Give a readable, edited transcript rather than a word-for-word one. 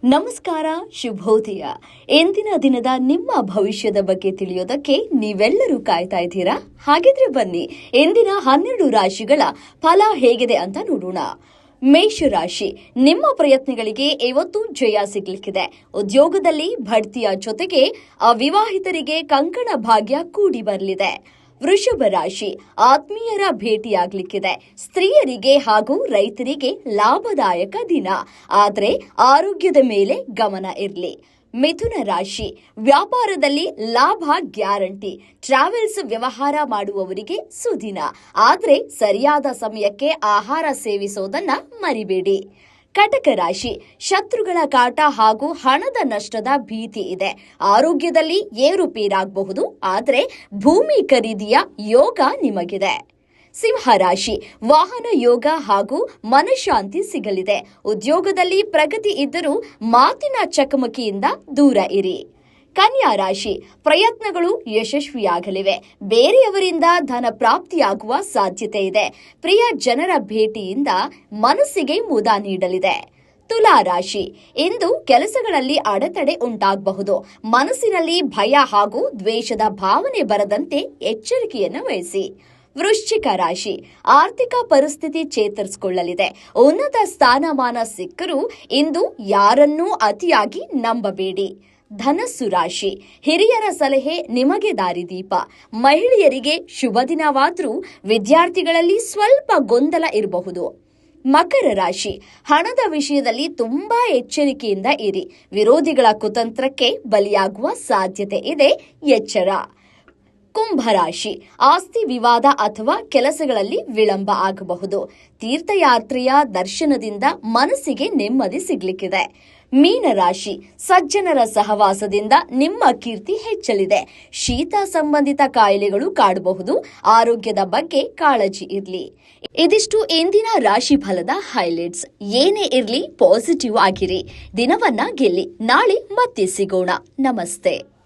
ನಮಸ್ಕಾರ, ಶುಭೋದಯ. ಎಂದಿನ ದಿನದ ನಿಮ್ಮ ಭವಿಷ್ಯದ ಬಗ್ಗೆ ತಿಳಿಯೋದಕ್ಕೆ ನೀವೆಲ್ಲರೂ ಕಾಯ್ತಾ ಇದ್ದೀರಾ? ಹಾಗಿದ್ರೆ ಬನ್ನಿ, ಎಂದಿನ 12 ರಾಶಿಗಳ ಫಲ ಹೇಗಿದೆ ಅಂತ ನೋಡೋಣ. ಮೇಷರಾಶಿ, ನಿಮ್ಮ ಪ್ರಯತ್ನಗಳಿಗೆ ಇವತ್ತು ಜಯ ಸಿಗ್ಲಿಕ್ಕಿದೆ. ಉದ್ಯೋಗದಲ್ಲಿ ಬಡ್ತಿಯ ಜೊತೆಗೆ ಅವಿವಾಹಿತರಿಗೆ ಕಂಕಣ ಭಾಗ್ಯ ಕೂಡಿ ಬರಲಿದೆ. ವೃಷಭ ರಾಶಿ, ಆತ್ಮೀಯರ ಭೇಟಿಯಾಗಲಿಕ್ಕಿದೆ. ಸ್ತ್ರೀಯರಿಗೆ ಹಾಗೂ ರೈತರಿಗೆ ಲಾಭದಾಯಕ ದಿನ, ಆದರೆ ಆರೋಗ್ಯದ ಮೇಲೆ ಗಮನ ಇರಲಿ. ಮಿಥುನ ರಾಶಿ, ವ್ಯಾಪಾರದಲ್ಲಿ ಲಾಭ ಗ್ಯಾರಂಟಿ. ಟ್ರಾವೆಲ್ಸ್ ವ್ಯವಹಾರ ಮಾಡುವವರಿಗೆ ಸುದಿನ, ಆದರೆ ಸರಿಯಾದ ಸಮಯಕ್ಕೆ ಆಹಾರ ಸೇವಿಸೋದನ್ನ ಮರಿಬೇಡಿ. ಕಟಕ ರಾಶಿ, ಶತ್ರುಗಳ ಕಾಟ ಹಾಗೂ ಹಣದ ನಷ್ಟದ ಭೀತಿ ಇದೆ. ಆರೋಗ್ಯದಲ್ಲಿ ಏರುಪೇರಾಗಬಹುದು, ಆದರೆ ಭೂಮಿ ಖರೀದಿಯ ಯೋಗ ನಿಮಗಿದೆ. ಸಿಂಹ ರಾಶಿ, ವಾಹನ ಯೋಗ ಹಾಗೂ ಮನಃಶಾಂತಿ ಸಿಗಲಿದೆ. ಉದ್ಯೋಗದಲ್ಲಿ ಪ್ರಗತಿ ಇದ್ದರೂ ಮಾತಿನ ಚಕಮಕಿಯಿಂದ ದೂರ ಇರಿ. ಕನ್ಯಾ ರಾಶಿ, ಪ್ರಯತ್ನಗಳು ಯಶಸ್ವಿಯಾಗಲಿವೆ. ಬೇರೆಯವರಿಂದ ಧನ ಪ್ರಾಪ್ತಿಯಾಗುವ ಸಾಧ್ಯತೆ ಇದೆ. ಪ್ರಿಯ ಜನರ ಭೇಟಿಯಿಂದ ಮನಸ್ಸಿಗೆ ಮುದ ನೀಡಲಿದೆ. ತುಲಾ ರಾಶಿ, ಇಂದು ಕೆಲಸಗಳಲ್ಲಿ ಅಡೆತಡೆ ಉಂಟಾಗಬಹುದು. ಮನಸ್ಸಿನಲ್ಲಿ ಭಯ ಹಾಗೂ ದ್ವೇಷದ ಭಾವನೆ ಬರದಂತೆ ಎಚ್ಚರಿಕೆಯನ್ನು ವಹಿಸಿ. ವೃಶ್ಚಿಕ ರಾಶಿ, ಆರ್ಥಿಕ ಪರಿಸ್ಥಿತಿ ಚೇತರಿಸಿಕೊಳ್ಳಲಿದೆ. ಉನ್ನತ ಸ್ಥಾನಮಾನ ಸಿಕ್ಕರೂ ಇಂದು ಯಾರನ್ನೂ ಅತಿಯಾಗಿ ನಂಬಬೇಡಿ. ಧನಸ್ಸು ರಾಶಿ, ಹಿರಿಯರ ಸಲಹೆ ನಿಮಗೆ ದಾರಿದೀಪ. ಮಹಿಳೆಯರಿಗೆ ಶುಭ ದಿನವಾದರೂ ವಿದ್ಯಾರ್ಥಿಗಳಲ್ಲಿ ಸ್ವಲ್ಪ ಗೊಂದಲ ಇರಬಹುದು. ಮಕರ ರಾಶಿ, ಹಣದ ವಿಷಯದಲ್ಲಿ ತುಂಬಾ ಎಚ್ಚರಿಕೆಯಿಂದ ಇರಿ. ವಿರೋಧಿಗಳ ಕುತಂತ್ರಕ್ಕೆ ಬಲಿಯಾಗುವ ಸಾಧ್ಯತೆ ಇದೆ, ಎಚ್ಚರ. ಕುಂಭರಾಶಿ, ಆಸ್ತಿ ವಿವಾದ ಅಥವಾ ಕೆಲಸಗಳಲ್ಲಿ ವಿಳಂಬ ಆಗಬಹುದು. ತೀರ್ಥಯಾತ್ರೆಯ ದರ್ಶನದಿಂದ ಮನಸ್ಸಿಗೆ ನೆಮ್ಮದಿ ಸಿಗ್ಲಿಕ್ಕಿದೆ. ಮೀನರಾಶಿ, ಸಜ್ಜನರ ಸಹವಾಸದಿಂದ ನಿಮ್ಮ ಕೀರ್ತಿ ಹೆಚ್ಚಲಿದೆ. ಶೀತ ಸಂಬಂಧಿತ ಕಾಯಿಲೆಗಳು ಕಾಡಬಹುದು. ಆರೋಗ್ಯದ ಬಗ್ಗೆ ಕಾಳಜಿ ಇರಲಿ. ಇದಿಷ್ಟು ಇಂದಿನ ರಾಶಿ ಫಲದ ಹೈಲೈಟ್ಸ್. ಏನೇ ಇರಲಿ ಪಾಸಿಟಿವ್ ಆಗಿರಿ. ದಿನವನ್ನ ಗೆಲ್ಲಿ. ನಾಳೆ ಮತ್ತೆ ಸಿಗೋಣ. ನಮಸ್ತೆ.